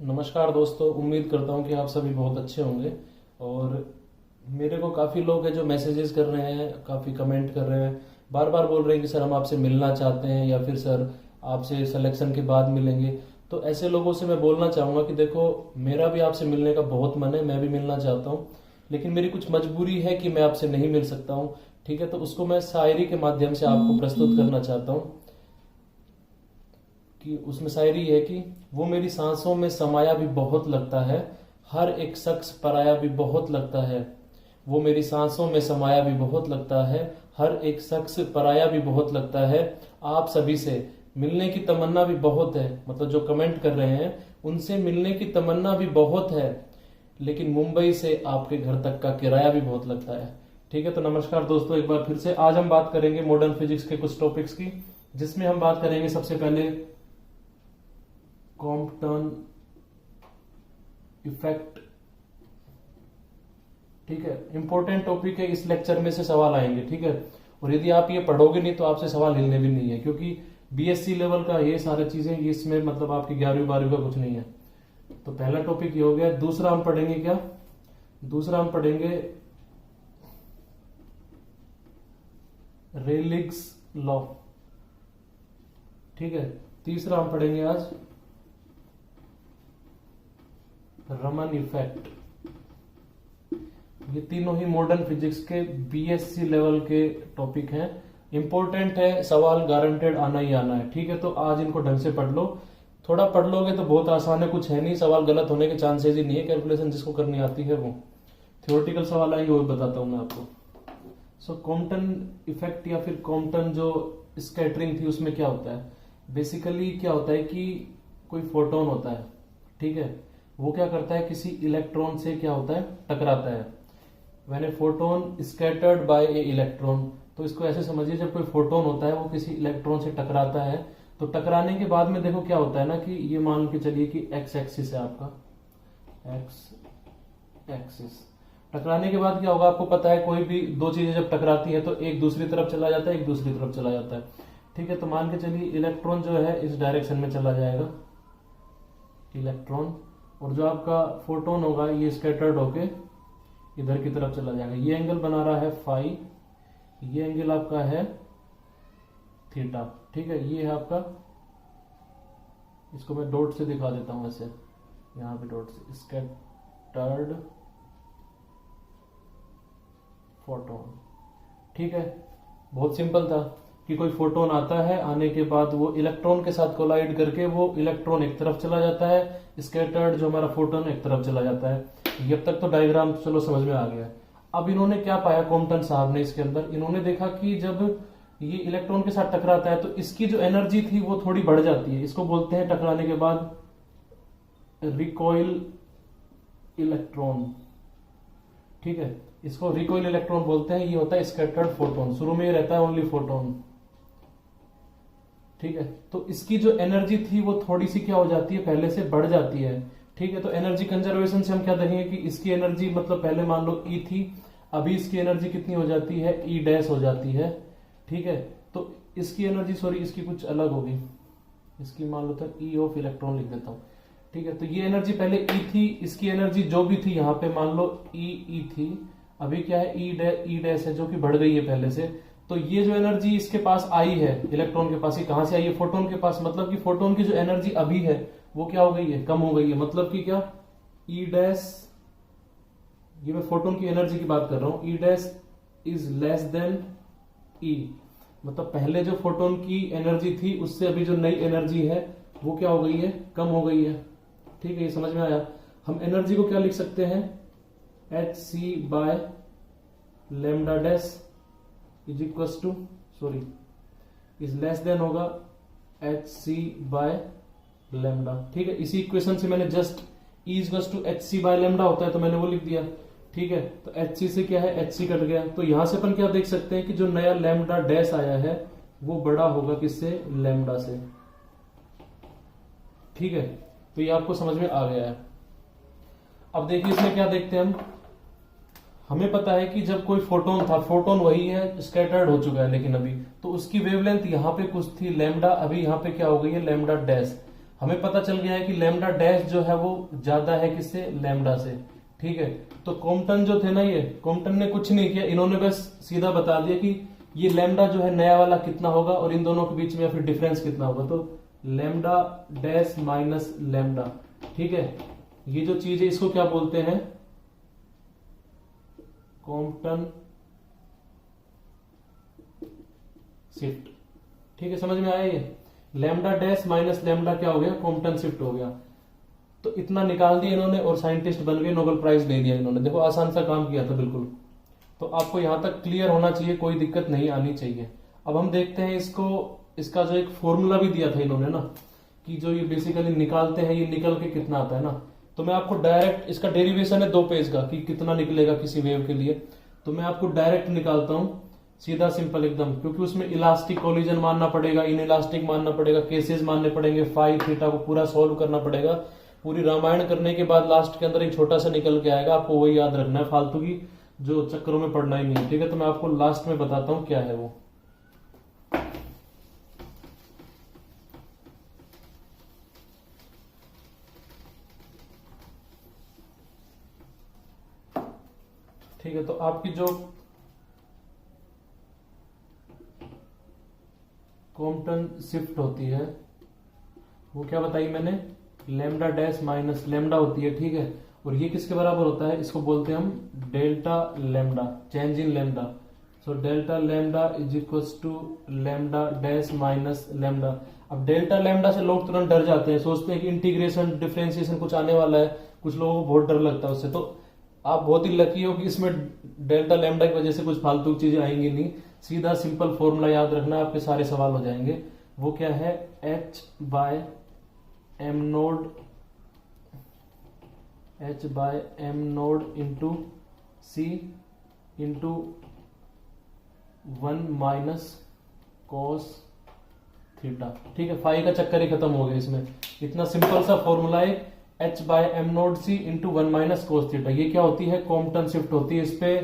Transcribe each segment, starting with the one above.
नमस्कार दोस्तों, उम्मीद करता हूँ कि आप सभी बहुत अच्छे होंगे। और मेरे को काफ़ी लोग हैं जो मैसेजेस कर रहे हैं, काफ़ी कमेंट कर रहे हैं, बार बार बोल रहे हैं कि सर हम आपसे मिलना चाहते हैं या फिर सर आपसे सिलेक्शन के बाद मिलेंगे। तो ऐसे लोगों से मैं बोलना चाहूँगा कि देखो, मेरा भी आपसे मिलने का बहुत मन है, मैं भी मिलना चाहता हूँ, लेकिन मेरी कुछ मजबूरी है कि मैं आपसे नहीं मिल सकता हूँ। ठीक है, तो उसको मैं शायरी के माध्यम से आपको प्रस्तुत करना चाहता हूँ। कि उसमें शायरी है कि वो मेरी सांसों में समाया भी बहुत लगता है, हर एक शख्स पराया भी बहुत लगता है। वो मेरी सांसों में समाया भी बहुत लगता है, हर एक शख्स पराया भी बहुत लगता है। आप सभी से मिलने की तमन्ना भी बहुत है, मतलब जो कमेंट कर रहे हैं उनसे मिलने की तमन्ना भी बहुत है, लेकिन मुंबई से आपके घर तक का किराया भी बहुत लगता है। ठीक है, तो नमस्कार दोस्तों, एक बार फिर से आज हम बात करेंगे मॉडर्न फिजिक्स के कुछ टॉपिक्स की, जिसमें हम बात करेंगे सबसे पहले कॉम्पटन इफेक्ट। ठीक है, इंपॉर्टेंट टॉपिक है, इस लेक्चर में से सवाल आएंगे। ठीक है, और यदि आप ये पढ़ोगे नहीं तो आपसे सवाल हिलने भी नहीं है, क्योंकि बीएससी लेवल का ये सारी चीजें, इसमें मतलब आपकी 11वीं 12वीं का कुछ नहीं है। तो पहला टॉपिक ये हो गया। दूसरा हम पढ़ेंगे क्या? दूसरा हम पढ़ेंगे रेलिग्स लॉ। ठीक है, तीसरा हम पढ़ेंगे आज रमन इफेक्ट। ये तीनों ही मॉडर्न फिजिक्स के बीएससी लेवल के टॉपिक हैं, इंपॉर्टेंट है, सवाल गारंटेड आना ही आना है। ठीक है, तो आज इनको ढंग से पढ़ लो। थोड़ा पढ़ लोगे तो बहुत आसान है, कुछ है नहीं, सवाल गलत होने के चांसेस ही नहीं है, कैलकुलेशन जिसको करनी आती है वो। थियोरेटिकल सवाल आएंगे वो भी बताता हूं मैं आपको। सो कॉम्पटन इफेक्ट या फिर कॉम्पटन जो स्कैटरिंग थी, उसमें क्या होता है? बेसिकली क्या होता है कि कोई फोटोन होता है, ठीक है, वो क्या करता है, किसी इलेक्ट्रॉन से क्या होता है, टकराता है। When a photon scattered by a electron, तो इसको ऐसे समझिए, जब कोई फोटोन होता है वो किसी इलेक्ट्रॉन से टकराता है, तो टकराने के बाद में देखो क्या होता है ना, कि ये मान के चलिए कि एक्स एक्सिस है आपका, एक्स एक्सिस। टकराने के बाद क्या होगा आपको पता है, कोई भी दो चीजें जब टकराती हैं तो एक दूसरी तरफ चला जाता है, एक दूसरी तरफ चला जाता है। ठीक है, तो मान के चलिए इलेक्ट्रॉन जो है इस डायरेक्शन में चला जाएगा, इलेक्ट्रॉन, और जो आपका फोटोन होगा ये स्कैटर्ड होके इधर की तरफ चला जाएगा। ये एंगल बना रहा है फाई, ये एंगल आपका है थीटा। ठीक है, ये है आपका, इसको मैं डॉट से दिखा देता हूं ऐसे, यहां पे डॉट से, स्कैटर्ड फोटोन। ठीक है, बहुत सिंपल था कि कोई फोटोन आता है, आने के बाद वो इलेक्ट्रॉन के साथ कोलाइड करके वो इलेक्ट्रॉन एक तरफ चला जाता है, स्कैटर्ड जो हमारा फोटोन एक तरफ चला जाता है। ये अब तक तो डायग्राम चलो समझ में आ गया। अब इन्होंने क्या पाया कॉम्पटन साहब ने इसके अंदर, इन्होंने देखा कि जब ये इलेक्ट्रॉन के साथ टकराता है तो इसकी जो एनर्जी थी वो थोड़ी बढ़ जाती है, इसको बोलते हैं टकराने के बाद रिकॉइल इलेक्ट्रॉन। ठीक है, इसको रिकॉइल इलेक्ट्रॉन बोलते हैं। ये होता है स्कैटर्ड फोटोन, शुरू में ये रहता है ओनली फोटोन। ठीक है, तो इसकी जो एनर्जी थी वो थोड़ी सी क्या हो जाती है, पहले से बढ़ जाती है। ठीक है, तो एनर्जी कंजर्वेशन से हम क्या देखेंगे कि इसकी एनर्जी, मतलब पहले मान लो ई थी, अभी इसकी एनर्जी कितनी हो जाती है, ई डैश हो जाती है। ठीक है, तो इसकी एनर्जी, सॉरी इसकी कुछ अलग होगी, इसकी मान लो तो ई ऑफ इलेक्ट्रॉन लिख देता हूं। ठीक है, तो ये एनर्जी पहले ई थी, इसकी एनर्जी जो भी थी यहाँ पे मान लो ई थी, अभी क्या है ई डैश है, जो कि बढ़ गई है पहले से। तो ये जो एनर्जी इसके पास आई है, इलेक्ट्रॉन के पास, ही कहां से आई है, फोटोन के पास, मतलब कि फोटोन की जो एनर्जी अभी है वो क्या हो गई है, कम हो गई है। मतलब कि क्या, ई डैश, ये मैं फोटोन की एनर्जी की बात कर रहा हूं, E dash is less than E, मतलब पहले जो फोटोन की एनर्जी थी उससे अभी जो नई एनर्जी है वो क्या हो गई है, कम हो गई है। ठीक है, ये समझ में आया। हम एनर्जी को क्या लिख सकते हैं, h c by lambda dash is equal to, sorry is less than होगा एच सी बाय लेमडा। ठीक है, इसी इक्वेशन से मैंने just e is to h c by lambda होता है तो मैंने वो लिख दिया। ठीक है, तो एच सी से क्या है, एच सी कट गया, तो यहां से अपन क्या देख सकते हैं कि जो नया लेमडा डैश आया है वो बड़ा होगा किससे, लेमडा से। ठीक है, तो ये आपको समझ में आ गया है। अब देखिए इसमें क्या देखते हैं हम, हमें पता है कि जब कोई फोटोन था, फोटोन वही है, स्कैटर्ड हो चुका है लेकिन अभी, तो उसकी वेवलेंथ यहाँ पे कुछ थी लेमडा, अभी यहाँ पे क्या हो गई है, लेमडा डैश। हमें पता चल गया है कि लैम्डा डैश जो है वो ज्यादा है किससे, लैम्डा से। ठीक है, तो कॉम्पटन जो थे ना, ये कॉम्पटन ने कुछ नहीं किया, इन्होंने बस सीधा बता दिया कि ये लैम्डा जो है नया वाला कितना होगा और इन दोनों के बीच में या फिर डिफरेंस कितना होगा, तो लैम्डा डैश माइनस लैम्डा। ठीक है, ये जो चीज है इसको क्या बोलते हैं, कॉम्पटन शिफ्ट। ठीक है, समझ में आया ये, लैम्डा डैश माइनस लैम्डा क्या हो गया, कॉम्पटन शिफ्ट हो गया। तो इतना निकाल दिया इन्होंने और साइंटिस्ट बन गए, नोबेल प्राइज दे दिया इन्होंने। देखो आसान सा काम किया था बिल्कुल। तो आपको यहां तक क्लियर होना चाहिए, कोई दिक्कत नहीं आनी चाहिए। अब हम देखते हैं इसको, इसका जो एक फॉर्मूला भी दिया था इन्होंने ना, कि जो ये बेसिकली निकालते हैं ये निकल के कितना आता है ना, तो मैं आपको डायरेक्ट, इसका डेरिवेशन है 2 पेज का कि कितना निकलेगा किसी वेव के लिए, तो मैं आपको डायरेक्ट निकालता हूं, सीधा सिंपल एकदम, क्योंकि उसमें इलास्टिक कोलिजन मानना पड़ेगा, इन इलास्टिक मानना पड़ेगा, केसेस मानने पड़ेंगे, फाई थीटा को पूरा सॉल्व करना पड़ेगा। पूरी रामायण करने के बाद लास्ट के अंदर एक छोटा सा निकल के आएगा, आपको वही याद रखना है, फालतू की जो चक्करों में पड़ना ही नहीं है। ठीक है, तो मैं आपको लास्ट में बताता हूं क्या है वो। ठीक है, तो आपकी जो कॉम्पटन शिफ्ट होती है वो क्या बताई मैंने, लैम्डा डैश माइनस लैम्डा होती है। ठीक है, और ये किसके बराबर होता है, इसको बोलते हैं हम delta lambda, change in lambda. So delta lambda is equal to lambda dash minus lambda. अब डेल्टा लैम्डा से लोग तुरंत डर जाते हैं, सोचते हैं कि इंटीग्रेशन डिफरेंशिएशन कुछ आने वाला है, कुछ लोगों को बहुत डर लगता है उससे। तो आप बहुत ही लकी हो कि इसमें डेल्टा लैम्डा की वजह से कुछ फालतू चीजें आएंगी नहीं, सीधा सिंपल फॉर्मूला याद रखना, आपके सारे सवाल हो जाएंगे। वो क्या है, h by M naught into C into 1 minus cos theta. ठीक है, फाई का चक्कर ही खत्म हो गया इसमें, इतना सिंपल सा फॉर्मूला है, h by M naught C into 1 minus cos theta. ये क्या होती है, कॉम्पटन शिफ्ट होती है। इस पे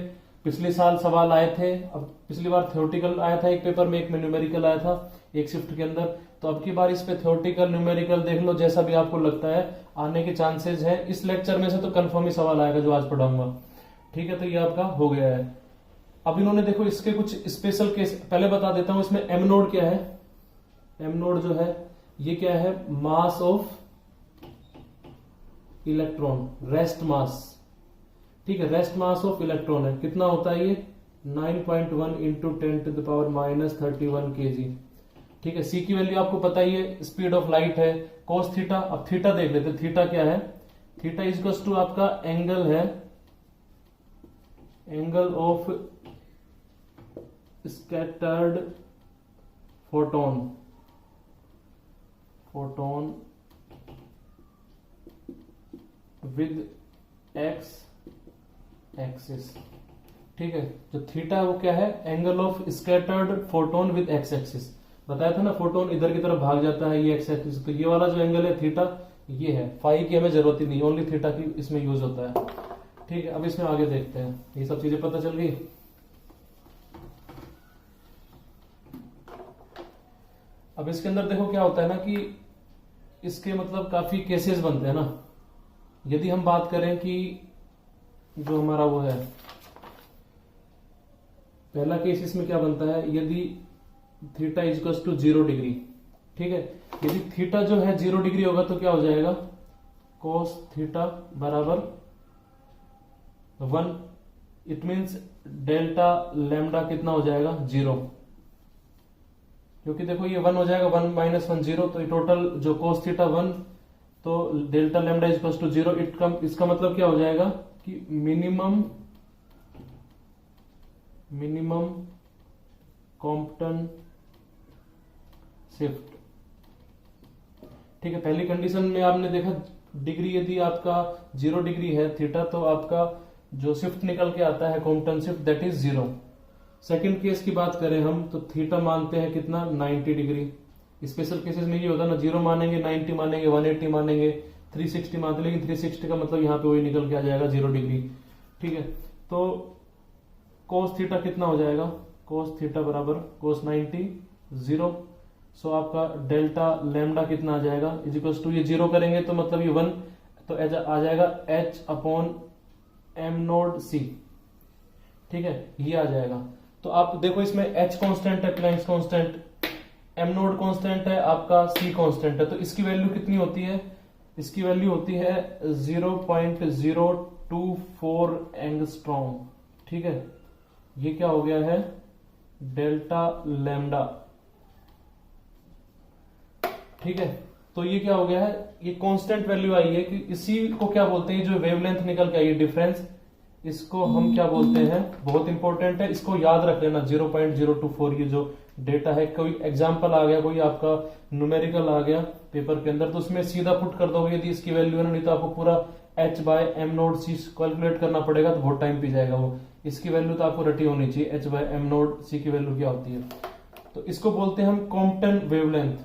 पिछले साल सवाल आए थे, अब पिछली बार थ्योरेटिकल आया था एक पेपर में, एक में न्यूमेरिकल आया था एक शिफ्ट के अंदर। तो अब की बार इस पे थ्योरेटिकल न्यूमेरिकल देख लो, जैसा भी आपको लगता है आने के चांसेस है। इस लेक्चर में से तो कंफर्म ही सवाल आएगा जो आज पढ़ाऊंगा। ठीक है, तो ये आपका हो गया है। अब इन्होंने देखो इसके कुछ स्पेशल केस पहले बता देता हूं। इसमें एम नोड क्या है, एम नोड जो है ये क्या है, mass of electron, rest mass. ठीक है, रेस्ट मास ऑफ इलेक्ट्रॉन है, कितना होता है ये 9.1 into 10 to the power minus 31 kg। ठीक है, सी की वैल्यू आपको पता ही है, स्पीड ऑफ लाइट है, कॉस थीटा। अब थीटा देख लेते, थीटा क्या है, थीटा इज टू आपका एंगल है, angle of scattered photon, photon with x axis. ठीक है, जो थीटा है वो क्या है, angle of scattered photon with x axis. बताया था ना, फोटोन इधर की तरफ भाग जाता है, ये एक्स एक्सिस। तो ये वाला जो एंगल है थीटा, ये है। फाई की हमें जरूरत ही नहीं, ओनली थीटा की इसमें यूज होता है। ठीक है, अब इसमें आगे देखते हैं, ये सब चीजें पता चल गई। अब इसके अंदर देखो क्या होता है ना, कि इसके मतलब काफी केसेस बनते हैं ना। यदि हम बात करें कि जो हमारा वो है पहला केस, इसमें क्या बनता है, यदि थीटा इज टू 0 डिग्री। ठीक है, यदि थीटा जो है 0 डिग्री होगा तो क्या हो जाएगा, कोस थीटा बराबर 1। इट मीन्स डेल्टा लैम्डा कितना हो जाएगा, 0। क्योंकि देखो ये 1 हो जाएगा, 1 माइनस 1 0, तो टोटल जो कोस थीटा 1, तो डेल्टा लैम्डा इज टू 0। इसका मतलब क्या हो जाएगा कि मिनिमम कॉम्पटन शिफ्ट। ठीक है, पहली कंडीशन में आपने देखा डिग्री, यदि आपका 0 डिग्री है थीटा, तो आपका जो शिफ्ट निकल के आता है Compton shift, that is 0। Second case की बात करें हम, तो थीटा मानते हैं कितना, 90 डिग्री। स्पेशल केसेस में ये होता है ना, 0 मानेंगे, 90 मानेंगे, 180 मानेंगे, 360 मानते, लेकिन 360 का मतलब यहाँ पे वही निकल के आ जाएगा 0 डिग्री। ठीक है, तो कोस थीटा कितना हो जाएगा, कोस थीटा बराबर कोस 90 0। सो आपका डेल्टा लैम्डा कितना आ जाएगा इज इक्वल टू, ये जीरो करेंगे तो मतलब ये 1, तो आ जाएगा h अपॉन एम नोड सी। ठीक है, ये आ जाएगा। तो आप देखो इसमें h कांस्टेंट है, Planck's constant, m naught constant है, आपका c कांस्टेंट है, तो इसकी वैल्यू कितनी होती है, इसकी वैल्यू होती है 0.024 एंगस्ट्रॉम। ठीक है, ये क्या हो गया है, डेल्टा लैम्डा। ठीक है, तो ये क्या हो गया है, ये कांस्टेंट वैल्यू आई है कि इसी को क्या बोलते हैं, जो वेवलेंथ निकल के आई है डिफरेंस, इसको हम क्या बोलते हैं, बहुत इंपॉर्टेंट है, इसको याद रख लेना 0.024। ये जो डेटा है, कोई एग्जांपल आ गया, कोई आपका न्यूमेरिकल आ गया पेपर के अंदर, तो उसमें सीधा पुट कर दोगे यदि इसकी वैल्यू है ना, नहीं तो आपको पूरा h by M naught C calculate करना पड़ेगा, तो बहुत टाइम पी जाएगा वो। इसकी वैल्यू तो आपको रटी होनी चाहिए, h बाय एम नोड सी की वैल्यू क्या होती है। तो इसको बोलते हैं हम कॉम्पटन वेवलेंथ।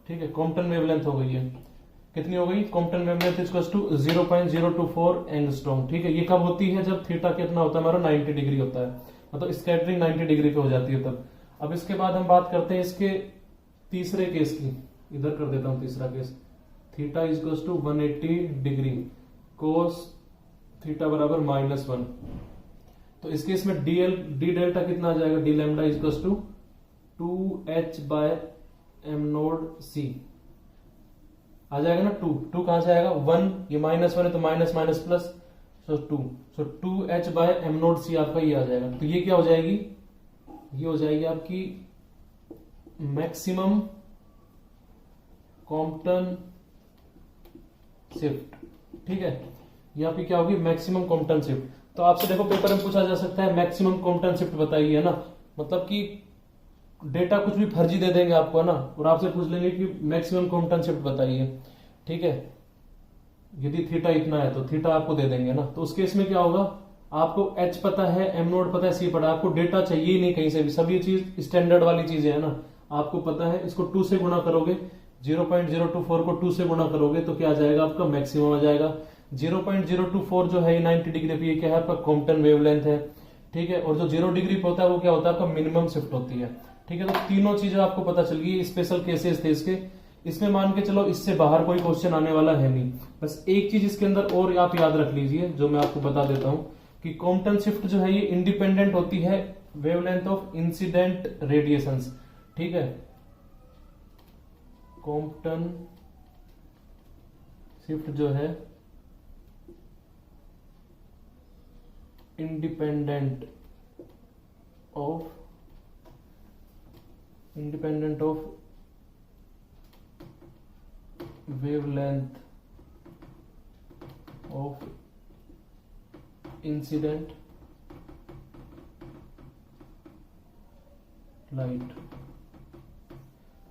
ठीक है, कॉम्पटन वेवलेंथ हो गई है, कितनी हो गई, Compton wavelength equals to 0.024 angstrom. ठीक है, ये कब होती है, जब थीटा कितना होता है हमारा 90 डिग्री होता है, मतलब स्कैटरिंग 90 डिग्री पे हो जाती है तब। अब इसके बाद हम बात करते हैं इसके तीसरे केस की, इधर कर देता हूं तीसरा case, theta equals to 180 degree, cos theta बराबर -1। तो इस केस में डी डेल्टा कितना आ जाएगा, D lambda equals to 2h by M naught C आ जाएगा ना, 2 कहां से आएगा, 1, ये -1 है तो minus minus plus, so 2h by M naught सी आपका ये आ जाएगा। तो ये क्या हो जाएगी, ये हो जाएगी आपकी मैक्सिमम कॉम्पटन शिफ्ट। ठीक है, ये आपकी क्या होगी, मैक्सिमम कॉम्पटन शिफ्ट। तो आपसे देखो पेपर में पूछा जा सकता है मैक्सिमम कॉम्पटन शिफ्ट बताइए, है ना, मतलब कि डेटा कुछ भी फर्जी दे देंगे आपको, है ना, और आपसे पूछ लेंगे कि मैक्सिमम कॉम्पटन शिफ्ट बताइए। ठीक है, यदि थीटा इतना है तो थीटा आपको दे देंगे ना, तो उस केस में क्या होगा, आपको h पता है, एम नोड पता है, सी पता है, आपको डेटा चाहिए ही नहीं कहीं से भी, सभी चीज स्टैंडर्ड वाली चीजें है ना, आपको पता है। इसको 2 से गुणा करोगे, 0.024 को 2 से गुणा करोगे तो क्या आ जाएगा, आपका मैक्सिमम आ जाएगा। 0.024 जो है 90 डिग्री पे, ये क्या है, आपका कॉम्पटन वेवलेंथ है। ठीक है, और जो 0 डिग्री पे होता है वो क्या होता है, आपका मिनिमम शिफ्ट होती है। ठीक है, तो तीनों चीजें आपको पता चल गई, स्पेशल केसेस थे इसके, इसमें मान के चलो इससे बाहर कोई क्वेश्चन आने वाला है नहीं। बस एक चीज इसके अंदर और आप याद रख लीजिए, जो मैं आपको बता देता हूं, कि कॉम्पटन शिफ्ट जो है ये इंडिपेंडेंट होती है वेवलेंथ ऑफ इंसिडेंट रेडिएशंस। ठीक है, कॉम्पटन शिफ्ट जो है independent of wavelength of incident light.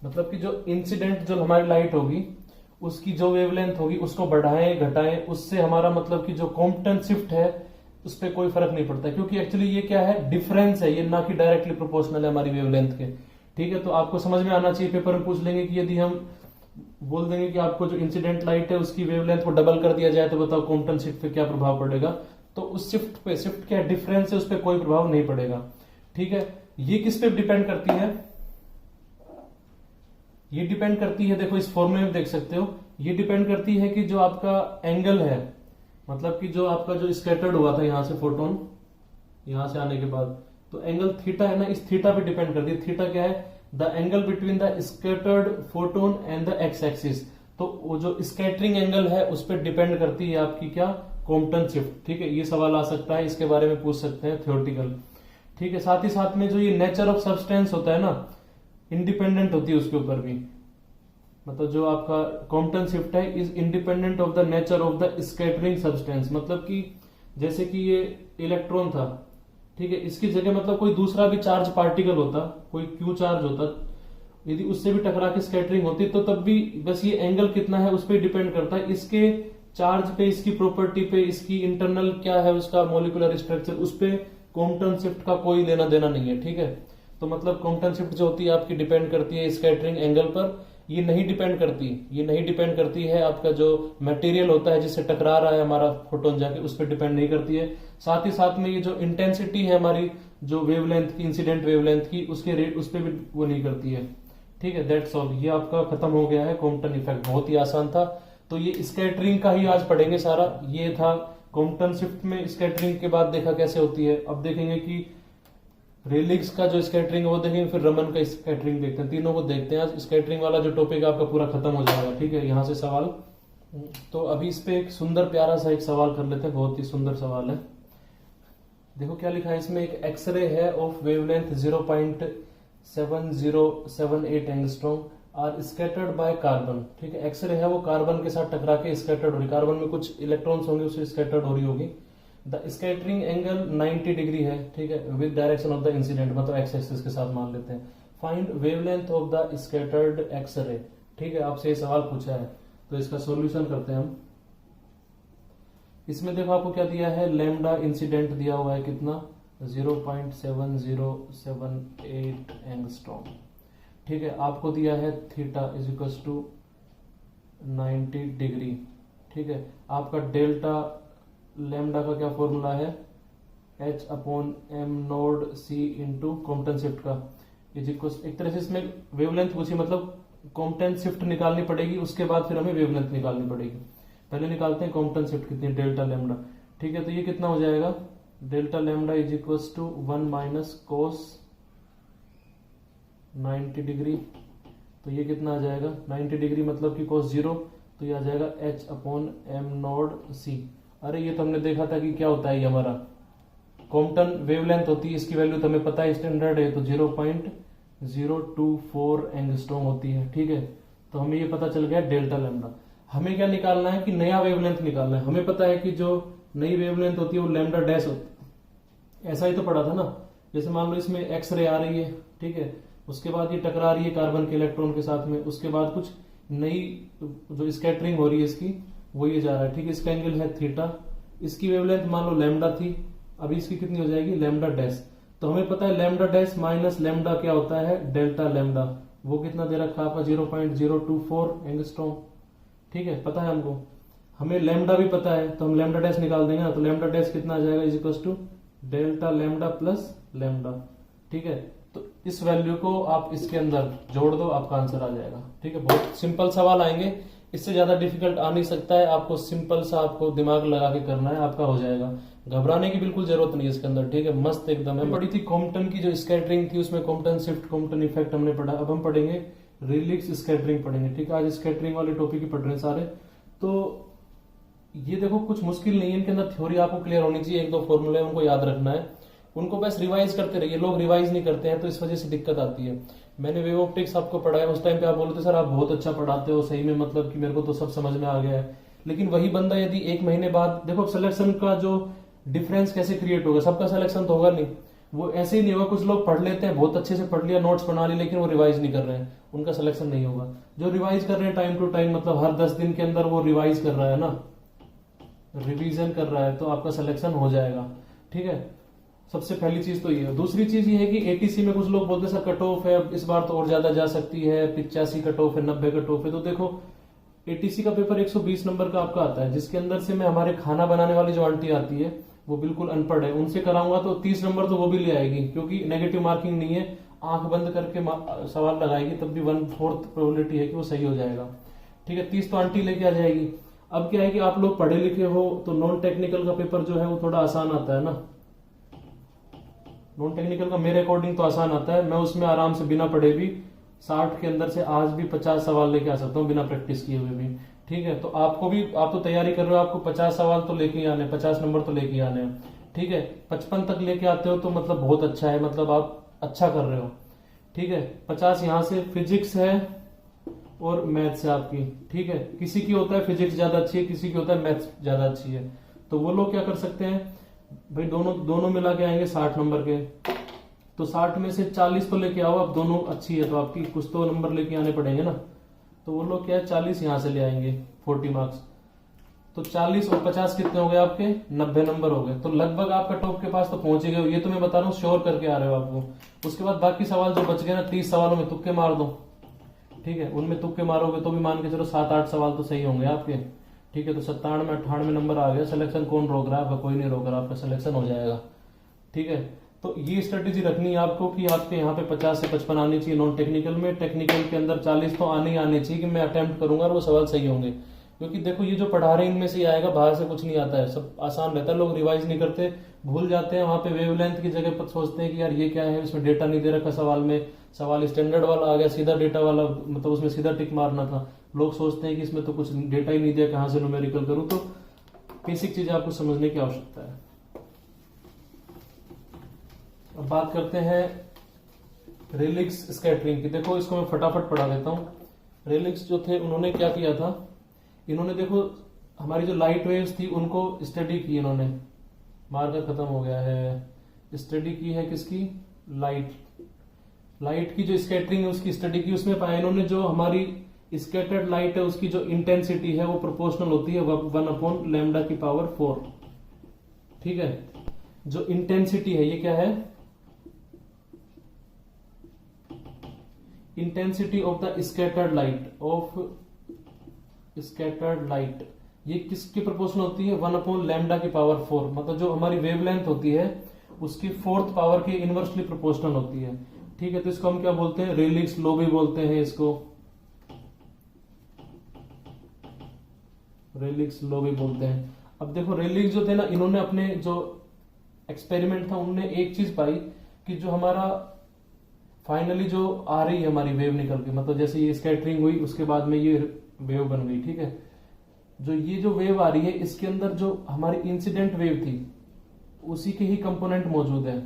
मतलब कि जो इंसिडेंट जो हमारी लाइट होगी उसकी जो वेवलेंथ होगी उसको बढ़ाएं घटाएं, उससे हमारा मतलब कि जो कॉम्पटन शिफ्ट है उस पर कोई फर्क नहीं पड़ता, क्योंकि एक्चुअली ये क्या है, डिफरेंस है, ये ना कि डायरेक्टली प्रोपोर्शनल है हमारी वेवलेंथ के। ठीक है, तो आपको समझ में आना चाहिए, पेपर में पूछ लेंगे कि यदि हम बोल देंगे कि आपको जो इंसिडेंट लाइट है उसकी वेवलेंथ को डबल कर दिया जाए तो बताओ कॉम्पटन शिफ्ट पे क्या प्रभाव पड़ेगा, तो उस शिफ्ट क्या डिफरेंस है उस पर कोई प्रभाव नहीं पड़ेगा। ठीक है, ये किस पे डिपेंड करती है, ये डिपेंड करती है, देखो इस फॉर्मूले में देख सकते हो, ये डिपेंड करती है कि जो आपका एंगल है, मतलब कि जो आपका जो स्कैटर्ड हुआ था यहां से फोटोन, यहां से आने के बाद, तो एंगल थीटा है ना, इस थीटा पे डिपेंड करती है। थीटा क्या है, the angle between the scattered photon and the x axis, तो वो जो स्कैटरिंग एंगल है उस पर डिपेंड करती है आपकी क्या, कॉम्पटन शिफ्ट। ठीक है, ये सवाल आ सकता है, इसके बारे में पूछ सकते हैं थ्योरेटिकल। ठीक है, साथ ही साथ में जो ये नेचर ऑफ सब्सटेंस होता है ना, इंडिपेंडेंट होती है उसके ऊपर भी, मतलब जो आपका कॉम्पटन शिफ्ट है is independent of the nature of the scattering substance. मतलब कि जैसे कि ये इलेक्ट्रॉन था, ठीक है, इसकी जगह मतलब कोई दूसरा भी चार्ज पार्टिकल होता, कोई क्यू चार्ज होता, यदि उससे भी टकरा के स्कैटरिंग होती तो तब भी बस ये एंगल कितना है उस पर डिपेंड करता है, इसके चार्ज पे, इसकी प्रॉपर्टी पे, इसकी इंटरनल क्या है उसका मॉलिक्यूलर स्ट्रक्चर, उस पे कॉम्पटन शिफ्ट का कोई लेना देना नहीं है। ठीक है, तो मतलब कॉम्पटन शिफ्ट जो होती है आपकी डिपेंड करती है स्कैटरिंग एंगल पर, ये नहीं डिपेंड करती है आपका जो मटेरियल होता है जिससे टकरा रहा है हमारा फोटोन जाके, उस पर डिपेंड नहीं करती है। साथ ही साथ में ये जो इंटेंसिटी है हमारी जो वेवलेंथ की, इंसिडेंट वेवलेंथ की, उसके रेट उस पर भी वो नहीं करती है। ठीक है, दैट्स ऑल। ये आपका खत्म हो गया है कॉम्पटन इफेक्ट, बहुत ही आसान था। तो ये स्कैटरिंग का ही आज पढ़ेंगे सारा। ये था कॉम्पटन शिफ्ट में स्कैटरिंग के बाद देखा कैसे होती है। अब देखेंगे कि रेलिक्स का जो स्कैटरिंग है वो देखेंगे, फिर रमन का स्कैटरिंग देखते हैं। तीनों को देखते हैं आज। स्कैटरिंग वाला जो टॉपिक आपका पूरा खत्म हो जाएगा। ठीक है, यहाँ से सवाल। तो अभी इस पे एक सुंदर प्यारा सा एक सवाल कर लेते हैं, बहुत ही सुंदर सवाल है। देखो क्या लिखा है इसमें, एक एक्सरे है of wavelength 0.7078 angstrom are scattered by carbon. ठीक है, एक्सरे है वो कार्बन के साथ टकरा के स्कैटर्ड हो रही, कार्बन में कुछ इलेक्ट्रॉन्स होंगे उससे स्कैटर्ड हो रही होगी। द स्कैटरिंग एंगल 90 डिग्री है। ठीक है, with direction of the incident, मतलब एक्स एक्सिस के साथ मान लेते हैं। Find wavelength of the scattered X ray. ठीक है, आपसे ये सवाल पूछा है तो इसका सॉल्यूशन करते हैं हम। इसमें देखो आपको क्या दिया है, लैम्डा इंसिडेंट दिया हुआ है कितना, 0.7078 एंगस्ट्रॉम। ठीक है, आपको दिया है theta is equal to 90 degree. ठीक है, आपका डेल्टा लैम्डा का क्या फॉर्मूला है, H/m/c इंटू कॉम्पटन शिफ्ट का इज इक्वल, एक तरह से इसमें वेवलेंथ पूछी, मतलब कॉम्पटन शिफ्ट निकालनी पड़ेगी, उसके बाद फिर हमें वेवलेंथ निकालनी पड़ेगी। पहले निकालते हैं कॉम्पटन शिफ्ट कितनी, डेल्टा लैम्डा। ठीक है, तो ये कितना हो जाएगा, delta lambda is equal to 1 minus cos 90 degree. तो ये कितना आ जाएगा, 90 डिग्री मतलब कि कोस 0, तो ये आ जाएगा H/m/c। अरे ये तो हमने देखा था कि क्या होता है, ये हमारा कॉम्पटन वेवलेंथ होती है, इसकी वैल्यू तो हमें पता है, स्टैंडर्ड है, तो 0.024 एंगस्ट्रॉम होती है। ठीक है, तो हमें ये पता चल गया डेल्टा लैम्डा। हमें क्या निकालना है कि नया वेवलेंथ निकालना है। हमें पता है कि जो नई वेवलेंथ होती है वो लैम्डा डैश होती है, ऐसा ही तो पढ़ा था ना। जैसे मान लो इसमें एक्स रे आ रही है, ठीक है, उसके बाद ये टकरा रही है कार्बन के इलेक्ट्रॉन के साथ में, उसके बाद कुछ नई जो स्कैटरिंग हो रही है इसकी, वो ये जा रहा है। ठीक है, इसका एंगल है थीटा, इसकी वेवलेंथ मान लो लैम्डा थी, अभी इसकी कितनी हो जाएगी, लैम्डा डैश। तो हमें पता है लैम्डा डैश माइनस लैम्डा क्या होता है, डेल्टा लैम्डा। वो कितना दे रखा है आपका, 0.024 एंगस्ट्रॉम। ठीक है, पता है हमको, हमें लैम्डा भी पता है, तो हम लैम्डा डैश निकाल देंगे ना, तो लैम्डा डैश कितना आ जाएगा, is equal to delta lambda plus lambda. ठीक है, तो इस वैल्यू को आप इसके अंदर जोड़ दो, आपका आंसर आ जाएगा। ठीक है, बहुत सिंपल सवाल आएंगे, इससे ज्यादा डिफिकल्ट आ नहीं सकता है। आपको सिंपल सा आपको दिमाग लगा के करना है, आपका हो जाएगा। घबराने की बिल्कुल जरूरत नहीं है इसके अंदर। ठीक है, मस्त एकदम है। बड़ी थी कॉम्पटन की जो स्कैटरिंग थी, उसमें कॉम्पटन शिफ्ट, कॉम्पटन इफेक्ट हमने पढ़ा। अब हम पढ़ेंगे रिलिक्स स्कैटरिंग पढ़ेंगे। ठीक है, आज स्कैटरिंग वाले टॉपिक ही पढ़ रहे हैं सारे। तो ये देखो कुछ मुश्किल नहीं है, इनके अंदर थ्योरी आपको क्लियर होनी चाहिए, 1-2 फॉर्मूले उनको याद रखना है, उनको बस रिवाइज करते रहिए। लोग रिवाइज नहीं करते हैं तो इस वजह से दिक्कत आती है। मैंने वेव ऑप्टिक्स आपको पढ़ाया, उस टाइम पे आप बोलते सर आप बहुत अच्छा पढ़ाते हो, सही में मतलब कि मेरे को तो सब समझ में आ गया है। लेकिन वही बंदा यदि 1 महीने बाद, देखो सिलेक्शन का जो डिफरेंस कैसे क्रिएट होगा, सबका सिलेक्शन तो होगा नहीं, वो ऐसे ही नहीं होगा। कुछ लोग पढ़ लेते हैं, बहुत अच्छे से पढ़ लिया, नोट्स बना लिए, लेकिन वो रिवाइज नहीं कर रहे हैं, उनका सिलेक्शन नहीं होगा। जो रिवाइज कर रहे हैं टाइम टू टाइम, मतलब हर 10 दिन के अंदर वो रिवाइज कर रहा है ना, रिवीजन कर रहा है, तो आपका सिलेक्शन हो जाएगा। ठीक है, सबसे पहली चीज तो ये है। दूसरी चीज ये है कि एटीसी में कुछ लोग बोलते हैं सर कट ऑफ है, इस बार तो और ज्यादा जा सकती है, 85 कट ऑफ है, 90 कट ऑफ है। तो देखो एटीसी का पेपर 120 नंबर का आपका आता है, जिसके अंदर से मैं हमारे खाना बनाने वाली जो आंटी आती है, वो बिल्कुल अनपढ़ है, उनसे कराऊंगा तो 30 नंबर तो वो भी ले आएगी, क्योंकि नेगेटिव मार्किंग नहीं है, आंख बंद करके सवाल लगाएगी, तब भी 1/4 प्रोबेबिलिटी है कि वो सही हो जाएगा। ठीक है, 30 तो आंटी लेके आ जाएगी। अब क्या है कि आप लोग पढ़े लिखे हो, तो नॉन टेक्निकल का पेपर जो है वो थोड़ा आसान आता है ना। नॉन टेक्निकल का मेरे अकॉर्डिंग तो आसान आता है, मैं उसमें आराम से बिना पढ़े भी 60 के अंदर से आज भी 50 सवाल लेके आ सकता हूँ, बिना प्रैक्टिस किए हुए भी। ठीक है, तो आपको भी, आप तो तैयारी कर रहे हो, आपको 50 सवाल तो लेके ही आने, 50 नंबर तो लेके ही आने हैं। ठीक है, 55 तक लेके आते हो तो मतलब बहुत अच्छा है, मतलब आप अच्छा कर रहे हो। ठीक है, 50 यहाँ से फिजिक्स है और मैथ्स है आपकी। ठीक है, किसी की होता है फिजिक्स ज्यादा अच्छी है, किसी की होता है मैथ्स ज्यादा अच्छी है, तो वो लोग क्या कर सकते हैं भाई, दोनों मिला के आएंगे 60 नंबर के, तो 60 में से 40 तो लेके आओ। अब दोनों अच्छी है तो आपकी कुछ तो नंबर लेके आने पड़ेंगे ना, तो वो लोग क्या है 40 यहां से ले आएंगे, 40 मार्क्स। तो 40 और 50 कितने हो गए आपके, 90 नंबर हो गए। तो लगभग आपका टॉप के पास तो पहुंच गए हो, ये तो मैं बता रहा हूँ, श्योर करके आ रहे हो आपको। उसके बाद बाकी सवाल जो बच गए ना, 30 सवालों में तुक्के मार दो। ठीक है, उनमें तुक्के मारोगे तो भी मान के चलो 7-8 सवाल तो सही होंगे आपके। ठीक है, तो 97-98 नंबर आ गया। सिलेक्शन कौन रोक रहा है आपका? कोई नहीं रोक रहा, आपका सिलेक्शन हो जाएगा। ठीक है, तो ये स्ट्रेटेजी रखनी है आपको कि आपके यहाँ पे 50 से 55 आनी चाहिए नॉन टेक्निकल में। टेक्निकल के अंदर 40 तो आने ही आने चाहिए कि मैं अटेम्प्ट करूंगा और वो सवाल सही होंगे। क्योंकि देखो ये जो पढ़ा रहे हैं इनमें से ही आएगा, बाहर से कुछ नहीं आता है, सब आसान रहता है। लोग रिवाइज नहीं करते, भूल जाते हैं, वहां पे वेवलेंथ की जगह पर सोचते हैं कि यार ये क्या है, इसमें डेटा नहीं दे रखा सवाल में, सवाल स्टैंडर्ड वाला आ गया, सीधा डेटा वाला, मतलब उसमें सीधा टिक मारना था। लोग सोचते हैं कि इसमें तो कुछ डेटा ही नहीं दिया, कहां से न्यूमेरिकल करूं। तो बेसिक चीजें आपको समझने की आवश्यकता है। अब बात करते हैं रेलिक्स स्कैटरिंग की। देखो इसको मैं फटाफट पढ़ा देता हूं। रेलिक्स जो थे उन्होंने क्या किया था, इन्होंने देखो हमारी जो लाइट वेव्स थी उनको स्टडी की, इन्होंने मार्कर खत्म हो गया है, स्टडी की है किसकी? लाइट की जो स्कैटरिंग है उसकी स्टडी की। उसमें पाया इन्होंने जो हमारी स्कैटर्ड लाइट है उसकी जो इंटेंसिटी है वो प्रोपोर्शनल होती है 1/λ⁴। ठीक है, जो इंटेंसिटी है ये क्या है? Intensity of the scattered light, ये किसके प्रोपोर्शनल होती है? 1/λ⁴। मतलब जो हमारी वेवलेंथ होती है उसकी 4th पावर के इनवर्सली प्रोपोर्शनल होती है। ठीक है, तो इसको हम क्या बोलते हैं? रेलिक्स लॉ भी बोलते हैं इसको, रेलिक्स लॉ भी बोलते हैं। अब देखो रेलिक्स जो थे ना, इन्होंने अपने जो एक्सपेरिमेंट था उनने एक चीज पाई कि जो हमारा फाइनली जो आ रही है हमारी वेव निकल के, मतलब जैसे ये स्कैटरिंग हुई उसके बाद में ये वेव बन गई। ठीक है, जो ये जो वेव आ रही है इसके अंदर जो हमारी इंसिडेंट वेव थी उसी के ही कंपोनेंट मौजूद है।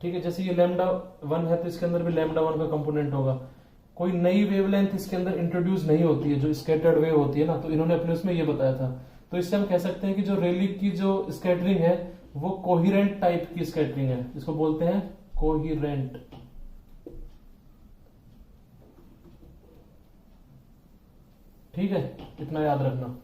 ठीक है, जैसे ये λ1 है तो इसके अंदर भी λ1 का कंपोनेंट होगा। कोई नई वेवलेंथ इसके अंदर इंट्रोड्यूस नहीं होती है, जो स्कैटर्ड वेव होती है ना, तो इन्होंने अपने उसमें ये बताया था। तो इससे हम कह सकते हैं कि जो रेलिक की जो स्कैटरिंग है वो कोहिरेंट टाइप की स्कैटरिंग है, जिसको बोलते हैं कोहिरेंट। ठीक है, इतना याद रखना।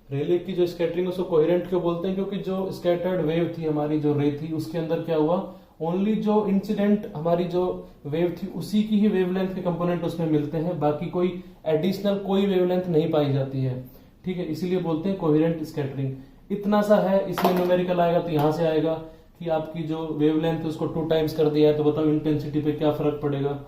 रेलिक की जो स्कैटरिंग है उसको कोहेरेंट क्यों बोलते हैं? क्योंकि जो स्कैटर्ड वेव थी हमारी, जो रे थी, उसके अंदर क्या हुआ, ओनली जो इंसिडेंट हमारी जो वेव थी उसी की ही वेवलेंथ के कंपोनेंट उसमें मिलते हैं, बाकी कोई एडिशनल कोई वेवलेंथ नहीं पाई जाती है। ठीक है, इसीलिए बोलते हैं कोहेरेंट स्कैटरिंग। इतना सा है, इसमें न्यूमेरिकल आएगा तो यहां से आएगा कि आपकी जो वेवलेंथ है उसको 2 टाइम्स कर दिया है तो बताओ इंटेंसिटी पे क्या फर्क पड़ेगा।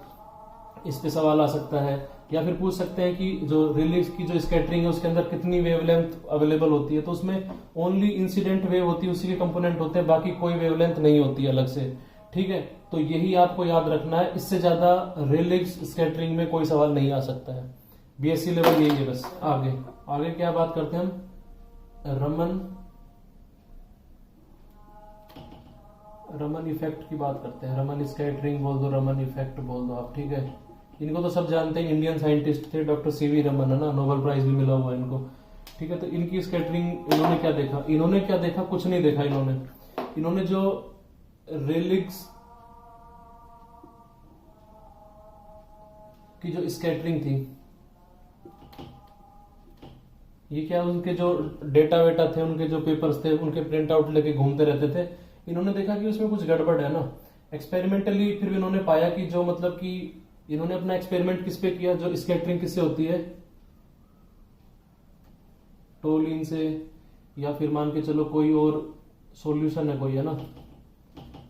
इस पे सवाल आ सकता है, या फिर पूछ सकते हैं कि जो रिलीज की जो स्कैटरिंग है उसके अंदर कितनी वेवलेंथ अवेलेबल होती है, तो उसमें ओनली इंसिडेंट वेव होती है, उसी के कंपोनेंट होते हैं, बाकी कोई वेवलेंथ नहीं होती अलग से। ठीक है, तो यही आपको याद रखना है, इससे ज्यादा रेलिक्स स्कैटरिंग में कोई सवाल नहीं आ सकता है। बीएससी लेवल यही है बस। आगे आगे क्या बात करते हैं हम? रमन इफेक्ट की बात करते हैं। रमन स्कैटरिंग बोल दो, रमन इफेक्ट बोल दो आप। ठीक है, इनको तो सब जानते हैं, इंडियन साइंटिस्ट थे, डॉक्टर सीवी रमन है ना, नोबेल प्राइज भी मिला हुआ है इनको। ठीक है, तो इनकी स्कैटरिंग इन्होंने क्या देखा? कुछ नहीं देखा इन्होंने जो रेलिक्स की जो स्कैटरिंग थी, ये क्या उनके जो डेटा वेटा थे, उनके जो पेपर्स थे, उनके प्रिंट आउट लेके घूमते रहते थे। इन्होंने देखा कि उसमें कुछ गड़बड़ है ना एक्सपेरिमेंटली। फिर इन्होंने पाया कि जो मतलब कि इन्होंने अपना एक्सपेरिमेंट किस पे किया, जो स्कैटरिंग किससे होती है, टोलिन से, या फिर मान के चलो कोई और सॉल्यूशन है कोई, है ना,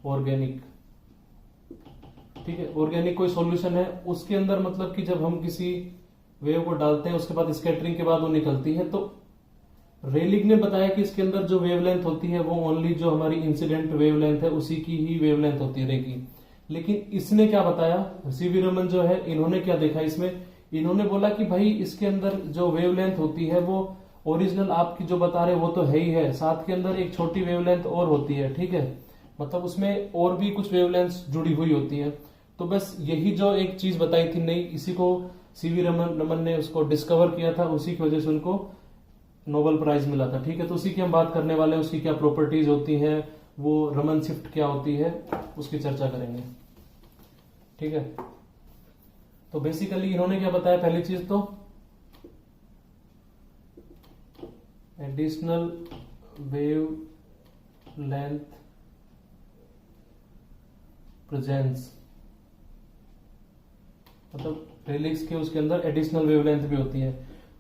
ऑर्गेनिक। ठीक है, ऑर्गेनिक कोई सॉल्यूशन है, उसके अंदर मतलब कि जब हम किसी वेव को डालते हैं उसके बाद स्कैटरिंग के बाद वो निकलती है, तो रेलिक ने बताया कि इसके अंदर जो वेवलेंथ होती है वो ओनली जो हमारी इंसिडेंट वेवलेंथ है उसी की ही वेवलेंथ होती है रे की। लेकिन इसने क्या बताया, सीवी रमन जो है, इन्होंने क्या देखा इसमें? इन्होंने बोला कि भाई इसके अंदर जो वेवलेंथ होती है वो ओरिजिनल आपकी जो बता रहे वो तो है ही है, साथ के अंदर एक छोटी वेवलेंथ और होती है। ठीक है, मतलब उसमें और भी कुछ वेवलेंथ जुड़ी हुई होती है। तो बस यही जो एक चीज बताई थी नई, इसी को सीवी रमन ने उसको डिस्कवर किया था, उसी की वजह से उनको नोबेल प्राइज मिला था। ठीक है, तो उसी की हम बात करने वाले हैं, उसकी क्या प्रॉपर्टीज होती हैं, वो रमन शिफ्ट क्या होती है, उसकी चर्चा करेंगे। ठीक है, तो बेसिकली इन्होंने क्या बताया? पहली चीज तो एडिशनल वेव लेंथ प्रेजेंस, मतलब रेलिक्स के उसके अंदर एडिशनल वेवलेंथ भी होती है।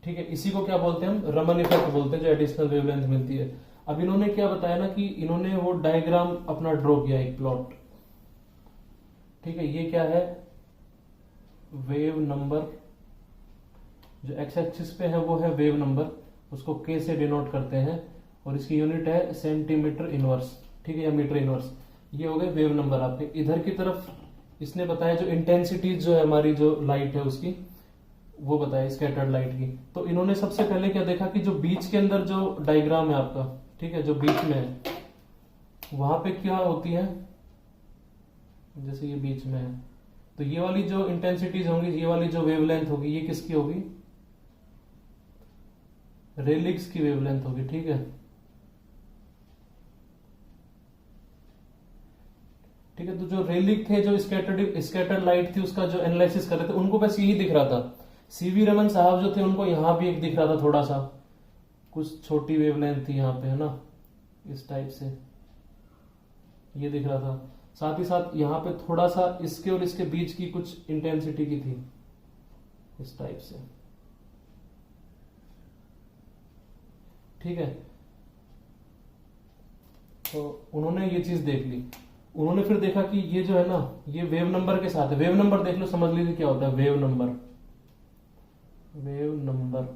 ठीक है, इसी को क्या बोलते हैं हम, रमन इफेक्ट बोलते हैं, जो एडिशनल वेवलेंथ मिलती है। अब इन्होंने क्या बताया ना कि इन्होंने वो डायग्राम अपना ड्रॉ किया, एक प्लॉट। ठीक है, ये क्या है, वेव नंबर, जो एक्स एक्सिस पे है वो है वेव नंबर, उसको के से डिनोट करते हैं, और इसकी यूनिट है सेंटीमीटर इनवर्स। ठीक है, या मीटर इनवर्स। ये हो गए वेव नंबर आपके। इधर की तरफ इसने बताया जो इंटेंसिटी जो है हमारी, जो लाइट है उसकी, वो बताया स्कैटर्ड लाइट की। तो इन्होंने सबसे पहले क्या देखा कि जो बीच के अंदर जो डायग्राम है आपका, ठीक है, जो बीच में है, वहां पे क्या होती है, जैसे ये बीच में है, तो ये वाली जो इंटेंसिटीज होंगी, ये वाली जो वेवलेंथ होगी, ये किसकी होगी, रेलिक्स की वेवलेंथ होगी। ठीक है, ठीक है, तो जो रेलिक थे, जो स्कैटर्ड लाइट थी, उसका जो एनालिसिस कर रहे थे, उनको बस यही दिख रहा था। सीवी रमन साहब जो थे, उनको यहां भी एक दिख रहा था, थोड़ा सा कुछ छोटी वेवलेंथ थी यहाँ पे, है ना, इस टाइप से ये दिख रहा था। साथ ही साथ यहाँ पे थोड़ा सा इसके और इसके बीच की कुछ इंटेंसिटी की थी, इस टाइप से। ठीक है, तो उन्होंने ये चीज देख ली। उन्होंने फिर देखा कि ये जो है ना, ये वेव नंबर के साथ है। वेव नंबर देख लो, समझ लीजिए क्या होता है wave number. Wave number,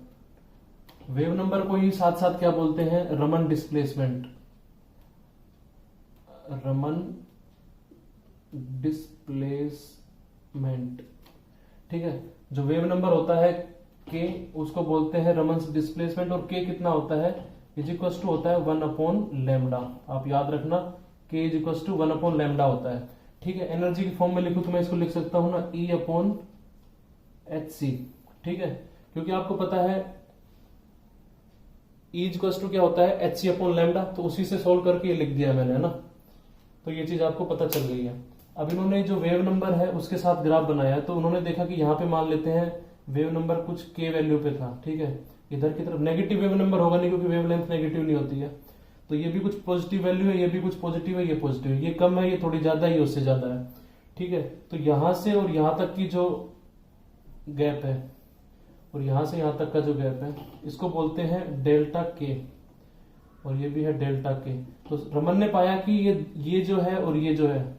wave number को ही साथ साथ क्या बोलते हैं, रमन डिस्प्लेसमेंट। रमन डिस्प्लेसमेंट। ठीक है, जो वेव नंबर होता है के, उसको बोलते हैं रमन डिस्प्लेसमेंट। और के कितना होता है, इज इक्वल टू होता है 1/λ। आप याद रखना, के इज इक्वल टू 1/λ होता है। ठीक है, एनर्जी की फॉर्म में लिखूं तो मैं इसको लिख सकता हूं ना, E/hc। ठीक है, क्योंकि आपको पता है E इज इक्वल टू क्या होता है, hc/λ, तो उसी से सोल्व करके ये लिख दिया मैंने, है ना। तो ये चीज आपको पता चल गई है। अब इन्होंने जो वेव नंबर है उसके साथ ग्राफ बनाया, तो उन्होंने देखा कि यहाँ पे मान लेते हैं वेव नंबर कुछ के वैल्यू पे था। ठीक है, इधर की तरफ नेगेटिव वेव नंबर होगा नहीं, क्योंकि वेवलेंथ नेगेटिव नहीं होती है। तो ये भी कुछ पॉजिटिव वैल्यू है, ये भी कुछ पॉजिटिव है, ये पॉजिटिव है, ये कम है, ये थोड़ी ज्यादा है, उससे ज्यादा है। ठीक है, तो यहां से और यहां तक की जो गैप है, और यहां से यहां तक का जो गैप है, इसको बोलते हैं डेल्टा के, और ये भी है डेल्टा के। तो रमन ने पाया कि ये जो है और ये जो है,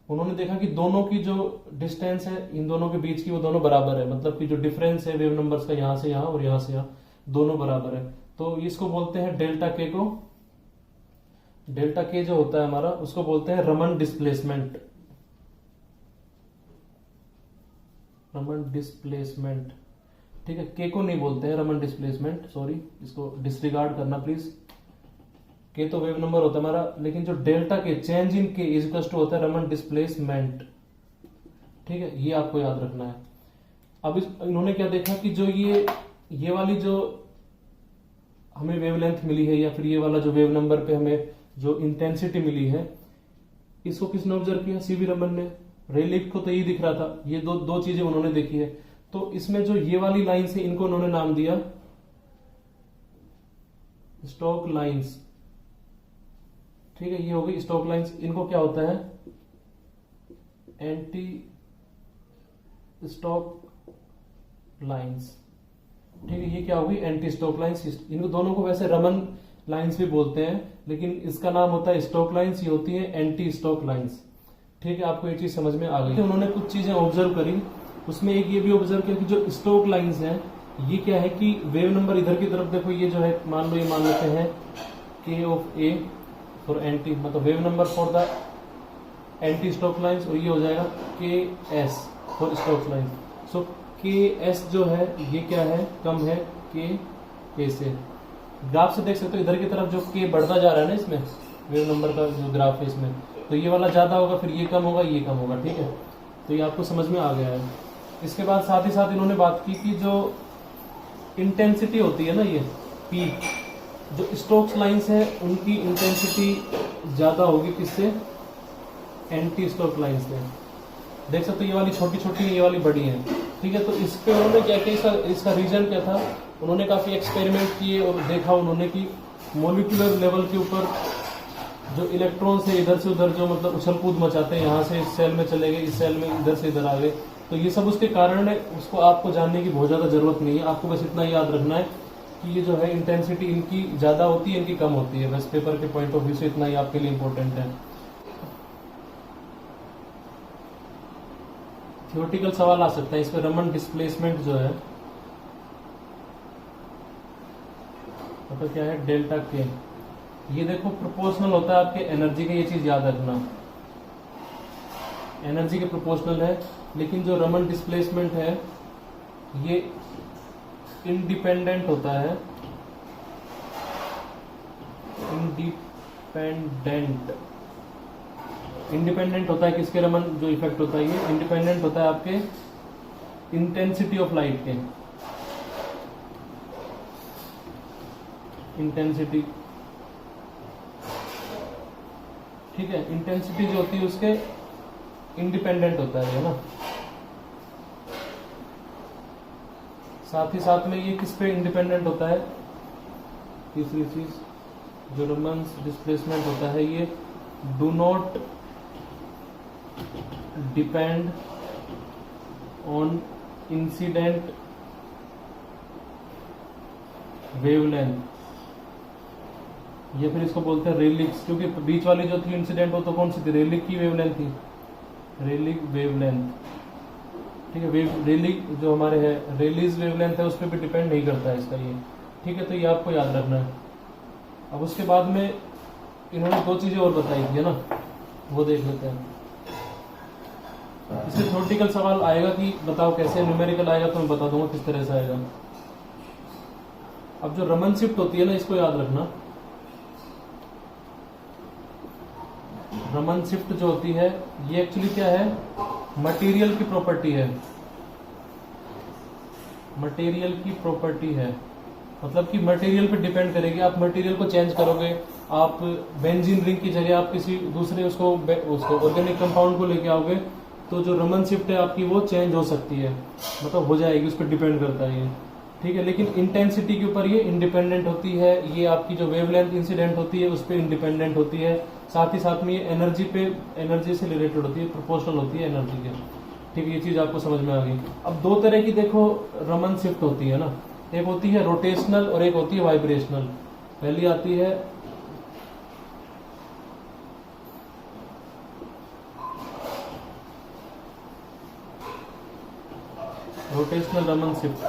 उन्होंने देखा कि दोनों की जो डिस्टेंस है इन दोनों के बीच की, वो दोनों बराबर है। मतलब कि जो डिफरेंस है वेव नंबर्स का, यहां से यहां और यहां से यहां, दोनों बराबर है। तो इसको बोलते हैं डेल्टा के को, डेल्टा के जो होता है हमारा, उसको बोलते हैं रमन डिस्प्लेसमेंट। रमन डिस्प्लेसमेंट। ठीक है, के को नहीं बोलते हैं रमन डिस्प्लेसमेंट, सॉरी, इसको डिसरिगार्ड करना प्लीज। के तो वेव नंबर होता है हमारा, लेकिन जो डेल्टा के, चेंज इन के इज इक्वल टू होता है रमन डिस्प्लेसमेंट। ठीक है, ये आपको याद रखना है। अब इन्होंने क्या देखा कि जो ये वाली जो हमें वेवलेंथ मिली है, या फिर ये वाला जो वेव नंबर पे हमें जो इंटेंसिटी मिली है, इसको किसने ऑब्जर्व किया, सीवी रमन ने। रेलिक को तो यही दिख रहा था। ये दो चीजें उन्होंने देखी है। तो इसमें जो ये वाली लाइंस है, इनको उन्होंने नाम दिया स्टोक लाइंस। ठीक है, ये हो गई स्टोक लाइंस। इनको क्या होता है, एंटी स्टोक लाइंस। ठीक है, ये क्या होगी, एंटी स्टोक लाइंस। इनको दोनों को वैसे रमन लाइंस भी बोलते हैं, लेकिन इसका नाम होता है स्टोक लाइंस, ये होती है एंटी स्टोक लाइंस। ठीक है, आपको ये चीज समझ में आ गई। उन्होंने कुछ चीजें ऑब्जर्व करी, उसमें एक ये भी ऑब्जर्व किया कि जो स्टोक लाइंस हैं, ये क्या है कि वेव नंबर इधर की तरफ देखो, ये जो है मान लो, ये मान लेते हैं k of a for anti, मतलब wave number for the anti Stoke lines, और ये हो जाएगा k s for Stoke lines. So k s जो है ये क्या है, कम है के ए से। ग्राफ से देख सकते हो, इधर की तरफ जो के बढ़ता जा रहा है ना, इसमें वेव नंबर का जो ग्राफ है इसमें, तो ये वाला ज्यादा होगा, फिर ये कम होगा, ये कम होगा। ठीक है, तो ये आपको समझ में आ गया है। इसके बाद साथ ही साथ इन्होंने बात की कि जो इंटेंसिटी होती है ना, ये पीक, जो स्टोक्स लाइंस है उनकी इंटेंसिटी ज्यादा होगी किससे, एंटी स्टोक लाइंस से। देख सकते हो, ये वाली छोटी छोटी है, ये वाली बड़ी है। ठीक है, तो इस पे उन्होंने क्या किया, इसका रीजन क्या था, उन्होंने काफी एक्सपेरिमेंट किए और देखा उन्होंने कि मोलिकुलर लेवल के ऊपर जो इलेक्ट्रॉन्स है इधर से उधर जो मतलब उछल कूद मचाते हैं, यहाँ से इस सेल में चले गए, इस सेल में इधर से इधर आ गए, तो ये सब उसके कारण है, उसको आपको जानने की बहुत ज्यादा जरूरत नहीं है। आपको बस इतना याद रखना है कि ये जो है इंटेंसिटी इनकी ज्यादा होती है, इनकी कम होती है। बस पेपर के पॉइंट ऑफ व्यू से इतना ही आपके लिए इंपॉर्टेंट है। थियोरेटिकल सवाल आ सकता है इसमें। रमन डिस्प्लेसमेंट जो है मतलब क्या है, डेल्टा के, ये देखो प्रोपोर्शनल होता है आपके एनर्जी के, ये चीज याद रखना, एनर्जी के प्रोपोर्शनल है। लेकिन जो रमन डिस्प्लेसमेंट है ये इंडिपेंडेंट होता है, इंडिपेंडेंट होता है किसके, रमन जो इफेक्ट होता है ये इंडिपेंडेंट होता है आपके इंटेंसिटी ऑफ लाइट के। इंटेंसिटी, ठीक है, इंटेंसिटी जो होती है उसके इंडिपेंडेंट होता है ना। साथ ही साथ में ये किस पे इंडिपेंडेंट होता है, तीसरी चीज जो रमन डिस्प्लेसमेंट होता है ये do not depend on incident wavelength, ये फिर इसको बोलते हैं रेलिक्स, क्योंकि बीच वाली जो थी इंसिडेंट वो तो कौन सी थी, रेलिक की वेवलेंथ थी, रेलिक वेवलेंथ, ठीक है। रेलिक जो हमारे है रेलिस वेवलेंथ है उस पर भी डिपेंड नहीं करता है इसका ये, ठीक है। तो ये आपको याद रखना है। अब उसके बाद में इन्होंने दो चीजें और बताई थी ना, वो देख लेते हैं। इससे थ्योरेटिकल सवाल आएगा कि बताओ कैसे, न्यूमेरिकल आएगा तो मैं बता दूंगा किस तरह से आएगा। अब जो रमन शिफ्ट होती है ना, इसको याद रखना। रमन शिफ्ट जो होती है ये एक्चुअली क्या है, मटेरियल की प्रॉपर्टी है, मटेरियल की प्रॉपर्टी है। मतलब कि मटेरियल पे डिपेंड करेगी, आप मटेरियल को चेंज करोगे, आप बेंजीन रिंग की जगह आप किसी दूसरे उसको ऑर्गेनिक कंपाउंड को लेके आओगे तो जो रमन शिफ्ट है आपकी वो चेंज हो सकती है, मतलब हो जाएगी, उस पर डिपेंड करता है ये, ठीक है। लेकिन इंटेंसिटी के ऊपर ये इंडिपेंडेंट होती है, ये आपकी जो वेवलेंथ इंसिडेंट होती है उस पर इंडिपेंडेंट होती है। साथ ही साथ में ये एनर्जी पे, एनर्जी से रिलेटेड होती है, प्रोपोर्शनल होती है एनर्जी के, ठीक है। ये चीज आपको समझ में आ गई। अब दो तरह की देखो रमन शिफ्ट होती है ना, एक होती है रोटेशनल और एक होती है वाइब्रेशनल। पहली आती है रोटेशनल रमन शिफ्ट,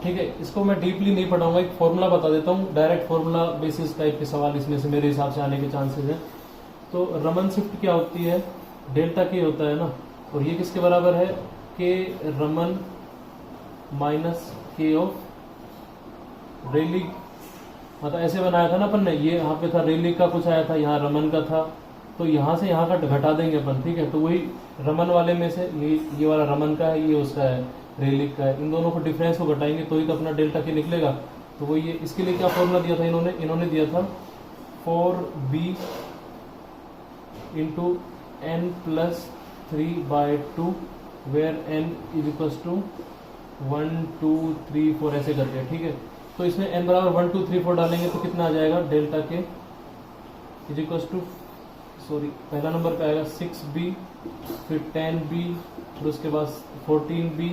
ठीक है। इसको मैं डीपली नहीं पढ़ाऊंगा, एक फॉर्मूला बता देता हूँ, डायरेक्ट फॉर्मूला बेसिस टाइप के सवाल इसमें से मेरे हिसाब से आने के चांसेस हैं। तो रमन शिफ्ट क्या होती है, डेल्टा के होता है ना, और ये किसके बराबर है, के Raman minus k of relic. मतलब ऐसे बनाया था ना अपन ने, ये यहाँ पे था रेलिक का कुछ आया था, यहाँ रमन का था, तो यहाँ से यहाँ का घटा देंगे अपन, ठीक है। तो वही रमन वाले में से ये वाला रमन का है, ये उसका है रेलिक का है, इन दोनों को डिफरेंस को घटाएंगे तो ही तो अपना डेल्टा के निकलेगा। तो वो ये इसके लिए क्या फॉर्मूला दिया था इन्होंने दिया था 4b into n plus 3/2 where n is equals to 1 2 3 4 ऐसे करके, ठीक है। तो इसमें n बराबर 1 2 3 4 डालेंगे तो कितना आ जाएगा, डेल्टा के इज इक्वल्स टू, सॉरी पहला नंबर पे आएगा 6b, फिर 10b, फिर उसके बाद 14b,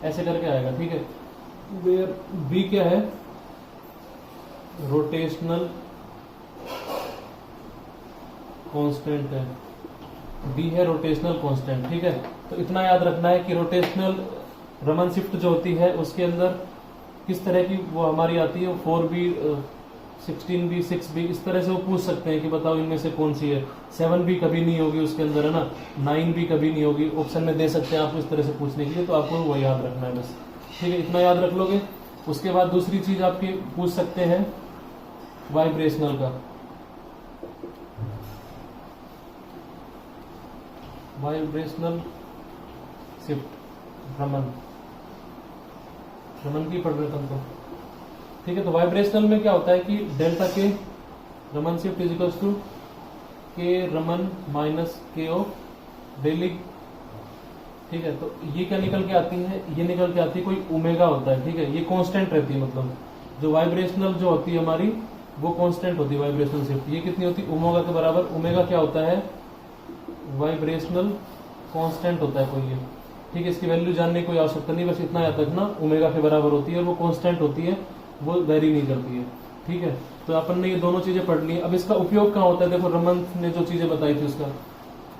ऐसे करके आएगा, ठीक है। वेयर b क्या है, रोटेशनल कांस्टेंट है, b है रोटेशनल कांस्टेंट, ठीक है। तो इतना याद रखना है कि रोटेशनल रमन शिफ्ट जो होती है उसके अंदर किस तरह की वो हमारी आती है, 4b 16b 6b, इस तरह से वो पूछ सकते हैं कि बताओ इनमें से कौन सी है। 7b कभी नहीं होगी उसके अंदर, है ना, 9b कभी नहीं होगी, ऑप्शन में दे सकते हैं आपको इस तरह से पूछने के लिए। तो आपको वो याद रखना है बस, ठीक है, इतना याद रख लोगे। उसके बाद दूसरी चीज आपकी पूछ सकते हैं वाइब्रेशनल का, वाइब्रेशनल शिफ्ट रमन की पढ़ रहे थे, ठीक है। तो वाइब्रेशनल में क्या होता है कि delta k Raman shift is equals to k Raman minus k of Rayleigh, ठीक है। तो ये क्या निकल के आती है, ये निकल के आती है कोई ओमेगा होता है, ठीक है। ये कांस्टेंट रहती है, मतलब जो वाइब्रेशनल जो होती है हमारी वो कांस्टेंट होती है वाइब्रेशनल शिफ्ट। ये कितनी होती है, ओमेगा के बराबर। ओमेगा क्या होता है, वाइब्रेशनल कांस्टेंट होता है कोई ये, ठीक है, इसकी वैल्यू जानने की कोई आवश्यकता नहीं, बस इतना याद रखना ओमेगा के बराबर होती है और वो कांस्टेंट होती है, वो वेरी नहीं करती है। ठीक है, तो अपन ने ये दोनों चीजें पढ़ ली। अब इसका उपयोग कहाँ होता है? देखो रमन ने जो चीजें बताई थी उसका,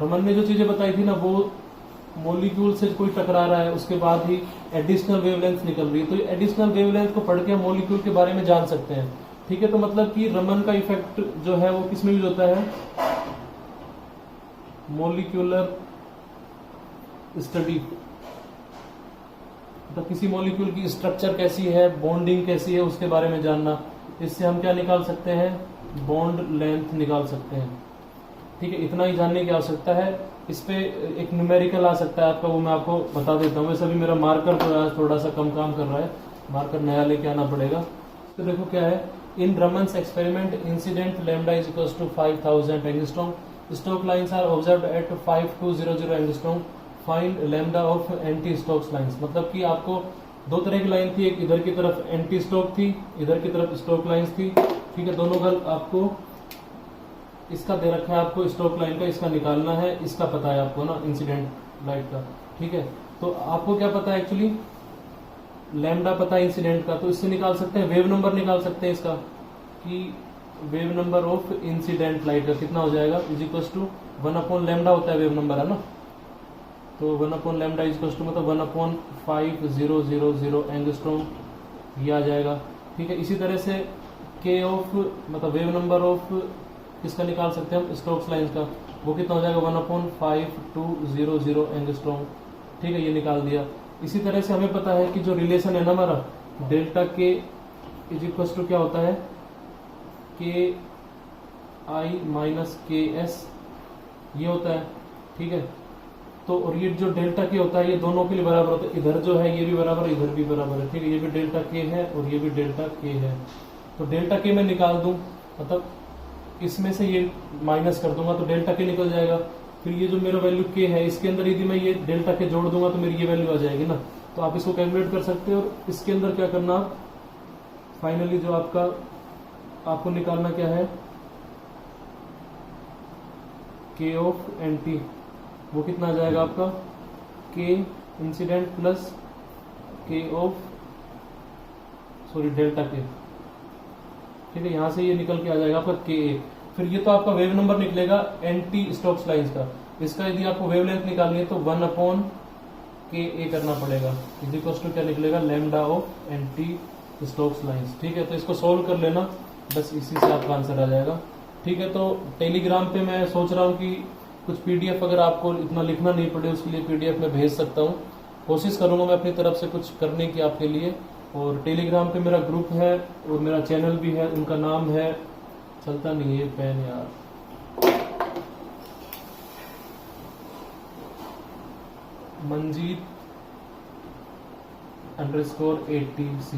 रमन ने जो चीजें बताई थी ना, वो मॉलिक्यूल से कोई टकरा रहा है, उसके बाद ही एडिशनल वेवलेंथ निकल रही है, तो एडिशनल वेवलेंथ को पढ़ के हम मॉलिक्यूल के बारे में जान सकते हैं। ठीक है, तो मतलब कि रमन का इफेक्ट जो है वो किस में यूज होता है? मॉलिक्यूलर स्टडी, तो किसी मॉलिक्यूल की स्ट्रक्चर कैसी है, बॉन्डिंग कैसी है, उसके बारे में जानना। इससे हम क्या निकाल सकते हैं? बॉन्ड लेंथ निकाल सकते हैं। ठीक है, इतना ही जानने की आवश्यकता है। इस पे एक न्यूमेरिकल आ सकता है आपका, वो मैं आपको बता देता हूँ। वैसे भी मेरा मार्कर तो आज थोड़ा सा कम काम कर रहा है, मार्कर नया लेके आना पड़ेगा। तो देखो क्या है, in Raman's experiment incident lambda is equal to 5000 angstrom, Stoke lines are observed at 5200 angstrom, find lambda of anti Stokes lines. मतलब कि आपको दो तरह की लाइन थी, एक इधर की तरफ एंटी स्टोक थी, इधर की तरफ स्टोक लाइंस थी। ठीक है, दोनों का आपको इसका दे रखा है, आपको स्टोक लाइन का इसका निकालना है, इसका पता है आपको ना इंसिडेंट लाइट का। ठीक है, तो आपको क्या पता है एक्चुअली? लैम्डा पता है इंसिडेंट का, तो इससे निकाल सकते हैं, वेव नंबर निकाल सकते हैं इसका, कि wave number of incident light का कितना हो जाएगा, इज इक्वल टू 1 लैम्डा होता है वेव नंबर, है ना। तो 1 लैम्डा इज इक्वल टू मतलब 1/5000 एंगस्ट्रॉम, ये आ जाएगा। ठीक है, इसी तरह से के ऑफ मतलब वेव नंबर ऑफ किसका निकाल सकते हैं हम? स्टोक्स लाइंस का, वो कितना हो जाएगा? 1/5200 एंगस्ट्रॉम। ठीक है, ये निकाल दिया। इसी तरह से हमें पता है कि जो रिलेशन है ना हमारा, डेल्टा के इज इक्वल टू क्या होता है? के आई माइनस के एस, ये होता है। ठीक है, तो और ये जो डेल्टा के होता है ये दोनों के लिए बराबर होता है, इधर जो है ये भी बराबर है, इधर भी बराबर है। ठीक है, ये भी डेल्टा के है और ये भी डेल्टा के है। तो डेल्टा के मैं निकाल दूं, मतलब इसमें से ये माइनस कर दूंगा तो डेल्टा के निकल जाएगा। फिर ये जो मेरा वैल्यू के है, इसके अंदर यदि मैं ये डेल्टा के जोड़ दूंगा तो मेरी ये वैल्यू आ जाएगी ना। तो आप इसको कैलकुलेट कर सकते हो, और इसके अंदर क्या करना, फाइनली जो आपको निकालना क्या है? के ऑफ एन टी, वो कितना आ जाएगा आपका? के इंसिडेंट प्लस के ऑफ डेल्टा के। ठीक है, यहां से ये निकल के आ जाएगा आपका के ए। फिर ये तो आपका वेव नंबर निकलेगा एंटी स्टोक्स लाइंस का। इसका यदि आपको वेवलेंथ निकालनी है तो 1/के करना पड़ेगा, इज इक्वल टू क्या निकलेगा? Lambda of anti Stokes lines. ठीक है, तो इसको सोल्व कर लेना, बस इसी से आपका आंसर आ जाएगा। ठीक है, तो टेलीग्राम पे मैं सोच रहा हूँ कि कुछ पीडीएफ अगर आपको इतना लिखना नहीं पड़े उसके लिए पीडीएफ में भेज सकता हूँ। कोशिश करूंगा मैं अपनी तरफ से कुछ करने की आपके लिए। और टेलीग्राम पे मेरा ग्रुप है और मेरा चैनल भी है, उनका नाम है, चलता नहीं है पेन यार, मंजीत_80C।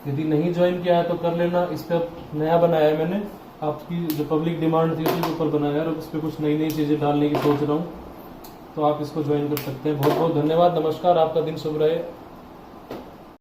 यदि नहीं ज्वाइन किया है तो कर लेना। इस पर नया बनाया है मैंने, आपकी जो पब्लिक डिमांड थी उसके ऊपर बनाया है, और उस पर कुछ नई नई चीजें डालने की सोच रहा हूँ, तो आप इसको ज्वाइन कर सकते हैं। बहुत बहुत धन्यवाद, नमस्कार, आपका दिन शुभ रहे।